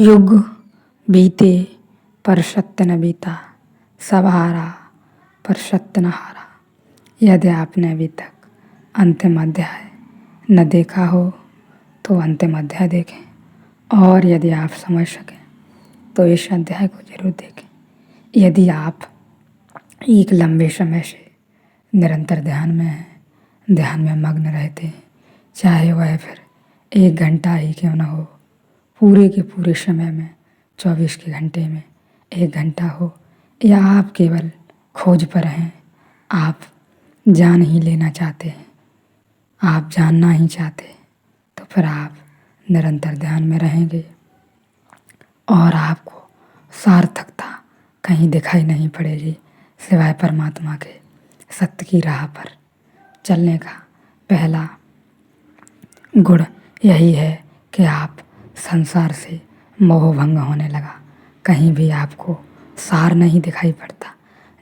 युग बीते पर सत्य न बीता, सब हारा पर सत्य न हारा। यदि आपने अभी तक अंतिम अध्याय न देखा हो तो अंतिम अध्याय देखें, और यदि आप समझ सकें तो इस अध्याय को जरूर देखें। यदि आप एक लंबे समय से निरंतर ध्यान में हैं, ध्यान में मग्न रहते हैं, चाहे वह फिर 1 घंटा ही क्यों न हो, पूरे के पूरे समय में 24 के घंटे में 1 घंटा हो, या आप केवल खोज पर हैं, आप जान ही लेना चाहते हैं, आप जानना ही चाहते हैं, तो फिर आप निरंतर ध्यान में रहेंगे और आपको सार्थकता कहीं दिखाई नहीं पड़ेगी सिवाय परमात्मा के। सत्य की राह पर चलने का पहला गुण यही है कि आप संसार से मोहभंग होने लगा। कहीं भी आपको सार नहीं दिखाई पड़ता,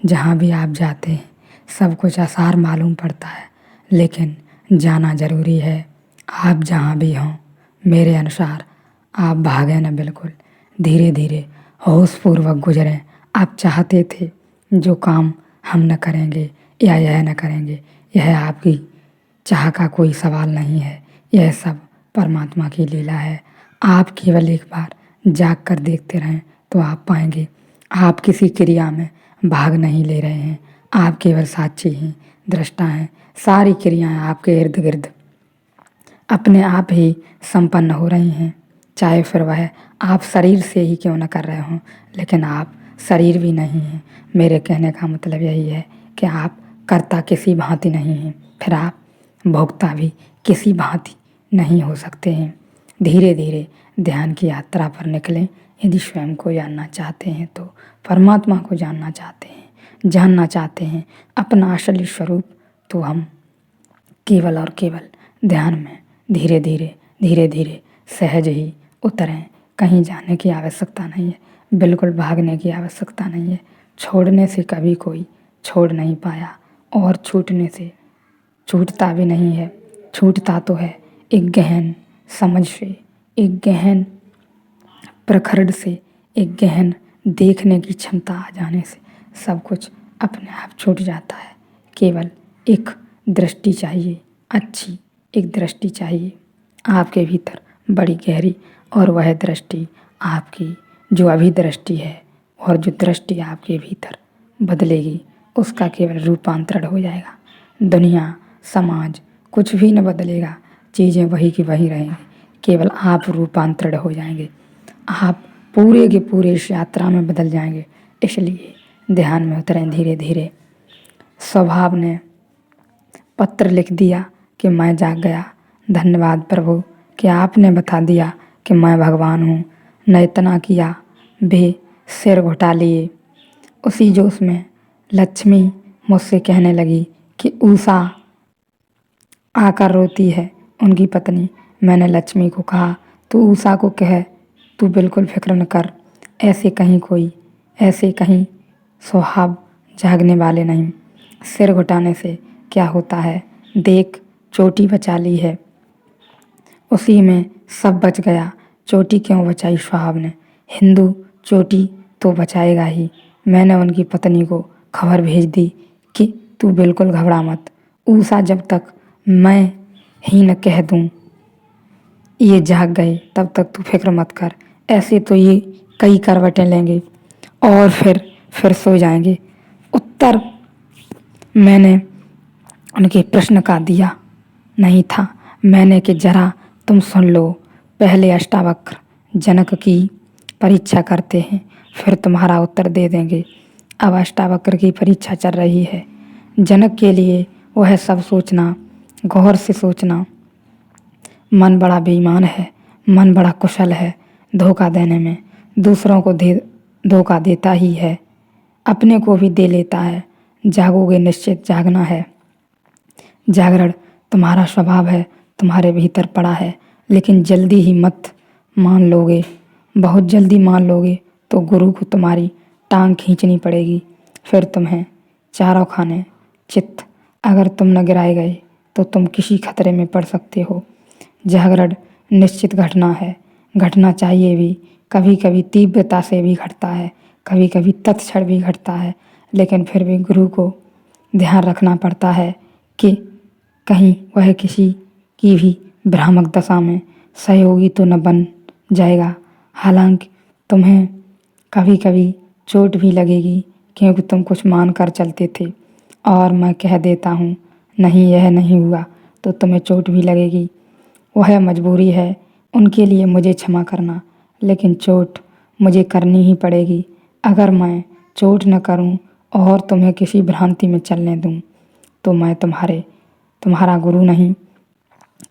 जहाँ भी आप जाते हैं सब कुछ आसार मालूम पड़ता है, लेकिन जाना जरूरी है। आप जहाँ भी हों, मेरे अनुसार आप भागें न, बिल्कुल धीरे धीरे होशपूर्वक गुजरें। आप चाहते थे जो काम हम न करेंगे या यह न करेंगे, यह आपकी चाह का कोई सवाल नहीं है, यह सब परमात्मा की लीला है। आप केवल एक बार जाग कर देखते रहें तो आप पाएंगे आप किसी क्रिया में भाग नहीं ले रहे हैं, आप केवल साक्षी हैं, दृष्टा हैं। सारी क्रियाएं आपके इर्द गिर्द अपने आप ही संपन्न हो रही हैं, चाहे फिर वह आप शरीर से ही क्यों न कर रहे हों, लेकिन आप शरीर भी नहीं हैं। मेरे कहने का मतलब यही है कि आप कर्ता किसी भांति नहीं हैं, फिर आप भोक्ता भी किसी भांति नहीं हो सकते हैं। धीरे धीरे ध्यान की यात्रा पर निकलें। यदि स्वयं को जानना चाहते हैं तो परमात्मा को जानना चाहते हैं, जानना चाहते हैं अपना असली स्वरूप, तो हम केवल और केवल ध्यान में धीरे धीरे सहज ही उतरें। कहीं जाने की आवश्यकता नहीं है, बिल्कुल भागने की आवश्यकता नहीं है। छोड़ने से कभी कोई छोड़ नहीं पाया और छूटने से छूटता भी नहीं है। छूटता तो है एक गहन समझ से, एक गहन प्रखरड से, एक गहन देखने की क्षमता आ जाने से सब कुछ अपने आप छूट जाता है। केवल एक दृष्टि चाहिए, अच्छी एक दृष्टि चाहिए आपके भीतर बड़ी गहरी, और वह दृष्टि आपकी जो अभिदृष्टि है और जो दृष्टि आपके भीतर बदलेगी उसका केवल रूपांतरण हो जाएगा। दुनिया समाज कुछ भी न बदलेगा, चीज़ें वही की वही रहेंगी, केवल आप रूपांतरण हो जाएंगे। आप पूरे के पूरे इस यात्रा में बदल जाएंगे। इसलिए ध्यान में उतरें धीरे धीरे। स्वभाव ने पत्र लिख दिया कि मैं जाग गया, धन्यवाद प्रभु कि आपने बता दिया कि मैं भगवान हूँ। न इतना किया भी सिर घुटा लिए। उसी जोश में लक्ष्मी मुझसे कहने लगी कि उषा आकर रोती है, उनकी पत्नी। मैंने लक्ष्मी को कहा तू उषा को कह, तू बिल्कुल फिक्र न कर, ऐसे कहीं स्वभाव जागने वाले नहीं। सिर घुटाने से क्या होता है, देख चोटी बचा ली है, उसी में सब बच गया। चोटी क्यों बचाई स्वभाव ने, हिंदू चोटी तो बचाएगा ही। मैंने उनकी पत्नी को खबर भेज दी कि तू बिल्कुल घबरा मत, उषा जब तक मैं ही न कह दूं ये जाग गए तब तक तू फिक्र मत कर। ऐसे तो ये कई करवटें लेंगे और फिर सो जाएंगे। उत्तर मैंने उनके प्रश्न का दिया नहीं था। मैंने कि जरा तुम सुन लो, पहले अष्टावक्र जनक की परीक्षा करते हैं, फिर तुम्हारा उत्तर दे देंगे। अब अष्टावक्र की परीक्षा चल रही है। जनक के लिए वह सब सोचना, गौर से सोचना। मन बड़ा बेईमान है, मन बड़ा कुशल है धोखा देने में, दूसरों को धोखा देता ही है, अपने को भी दे लेता है। जागोगे निश्चित जागना है। जागरण तुम्हारा स्वभाव है, तुम्हारे भीतर पड़ा है, लेकिन जल्दी ही मत मान लोगे। बहुत जल्दी मान लोगे तो गुरु को तुम्हारी टांग खींचनी पड़ेगी, फिर तुम्हें चारों खाने चित्त। अगर तुम न गिराए गए तो तुम किसी खतरे में पड़ सकते हो। जागरण निश्चित घटना है, घटना चाहिए भी, कभी कभी तीव्रता से भी घटता है, कभी कभी तत्क्षण भी घटता है, लेकिन फिर भी गुरु को ध्यान रखना पड़ता है कि कहीं वह किसी की भी भ्रामक दशा में सहयोगी तो न बन जाएगा। हालांकि तुम्हें कभी कभी चोट भी लगेगी, क्योंकि तुम कुछ मान कर चलते थे और मैं कह देता हूँ नहीं यह नहीं हुआ तो तुम्हें चोट भी लगेगी। वह मजबूरी है, उनके लिए मुझे क्षमा करना, लेकिन चोट मुझे करनी ही पड़ेगी। अगर मैं चोट न करूं और तुम्हें किसी भ्रांति में चलने दूं तो मैं तुम्हारा गुरु नहीं,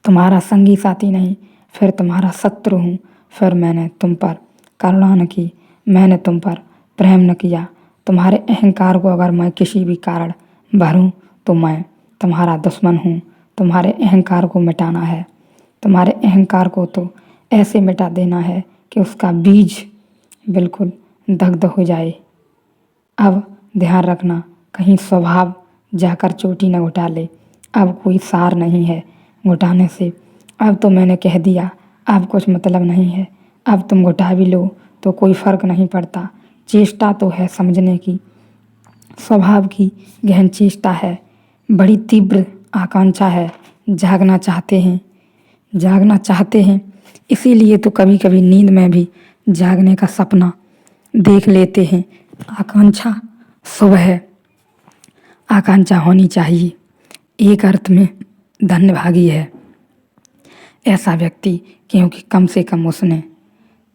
तुम्हारा संगी साथी नहीं, फिर तुम्हारा शत्रु हूँ। फिर मैंने तुम पर करुणा न की, मैंने तुम पर प्रेम न किया। तुम्हारे अहंकार को अगर मैं किसी भी कारण भरूं तो मैं तुम्हारा दुश्मन हूँ। तुम्हारे अहंकार को मिटाना है, तुम्हारे अहंकार को तो ऐसे मिटा देना है कि उसका बीज बिल्कुल दग्ध हो जाए। अब ध्यान रखना, कहीं स्वभाव जाकर चोटी न उठा ले। अब कोई सार नहीं है घुटाने से। अब तो मैंने कह दिया, अब कुछ मतलब नहीं है। अब तुम घुटा भी लो तो कोई फर्क नहीं पड़ता। चेष्टा तो है समझने की, स्वभाव की गहन चेष्टा है, बड़ी तीव्र आकांक्षा है, जागना चाहते हैं। इसीलिए तो कभी कभी नींद में भी जागने का सपना देख लेते हैं। आकांक्षा शुभ है, आकांक्षा होनी चाहिए, एक अर्थ में धन्यभागी है ऐसा व्यक्ति, क्योंकि कम से कम उसने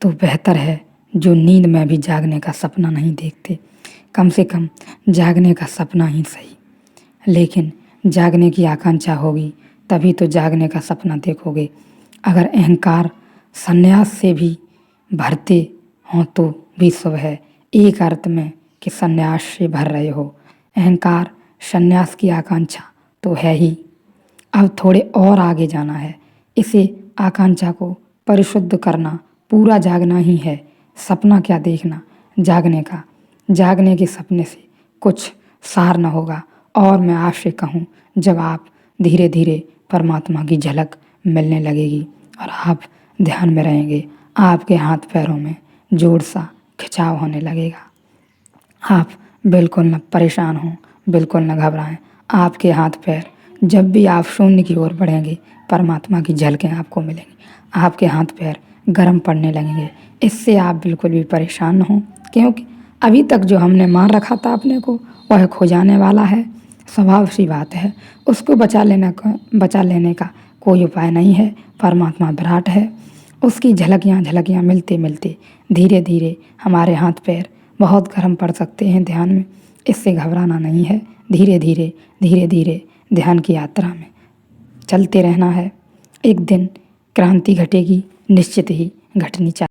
तो बेहतर है जो नींद में भी जागने का सपना नहीं देखते। कम से कम जागने का सपना ही सही, लेकिन जागने की आकांक्षा होगी तभी तो जागने का सपना देखोगे। अगर अहंकार संन्यास से भी भरते हों तो भी शुभ है, एक अर्थ में कि संन्यास से भर रहे हो। अहंकार संन्यास की आकांक्षा तो है ही, अब थोड़े और आगे जाना है। इसे आकांक्षा को परिशुद्ध करना पूरा जागना ही है। सपना क्या देखना जागने का, जागने के सपने से कुछ सार न होगा। और मैं आपसे कहूँ, जब आप धीरे धीरे परमात्मा की झलक मिलने लगेगी और आप ध्यान में रहेंगे, आपके हाथ पैरों में जोर सा खिंचाव होने लगेगा। आप बिल्कुल न परेशान हों, बिल्कुल न घबराएं। आपके हाथ पैर जब भी आप शून्य की ओर बढ़ेंगे, परमात्मा की झलकें आपको मिलेंगी, आपके हाथ पैर गर्म पड़ने लगेंगे। इससे आप बिल्कुल भी परेशान न हों, क्योंकि अभी तक जो हमने मान रखा था अपने को वह खो जाने वाला है। स्वभाव सी बात है, उसको बचा लेने का कोई उपाय नहीं है। परमात्मा विराट है, उसकी झलकियाँ मिलते मिलते धीरे धीरे हमारे हाथ पैर बहुत गर्म पड़ सकते हैं ध्यान में। इससे घबराना नहीं है, धीरे धीरे ध्यान की यात्रा में चलते रहना है। एक दिन क्रांति घटेगी, निश्चित ही घटनी चाहिए।